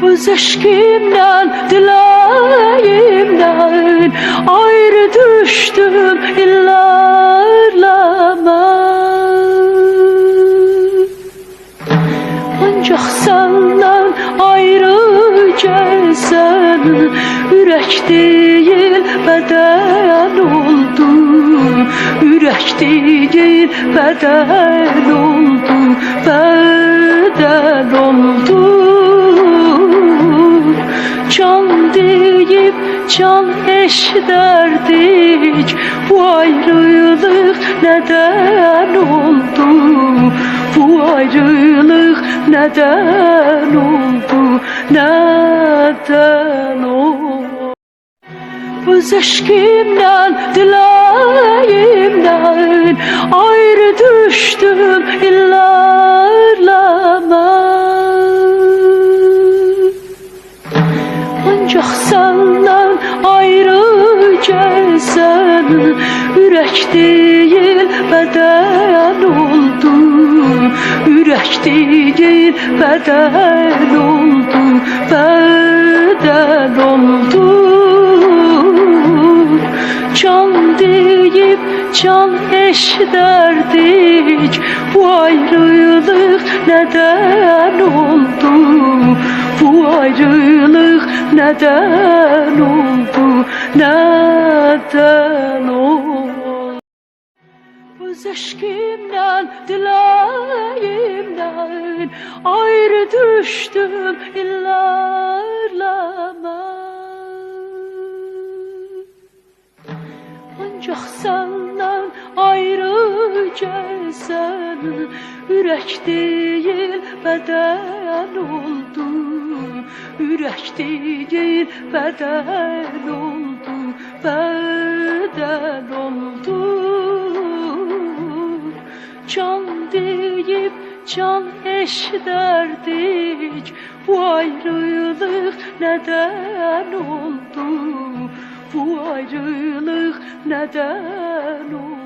Öz eşkimden, dileğimden ayrı düştüm illerleme. Ancak senden ayrı gelsen yürek değil beden oldu. Yürek değil beden oldu. Beden oldu. Can deyip can eşderdik. Bu ayrılık neden oldu? Bu ayrılık neden oldu? Neden oldu? Öz eşkimden, dileğimden ayrı düştüm illerleme. Ancak senden ayrı gelsen yürek değil beden oldu. Yürek değil beden oldu. Beden oldu. Can deyip can eşderdik. Bu ayrılık neden oldu? Bu ayrılık neden oldu? Neden oldu? Öz eşkimden, dileğimden ayrı düştüm illerleme. Ancak senden ayrı gelsen yürek değil beden oldu. Yürek değil beden oldu. Beden oldu. Can deyip can eşderdik. Bu ayrılık neden oldu? Bu ayrılık neden oldu?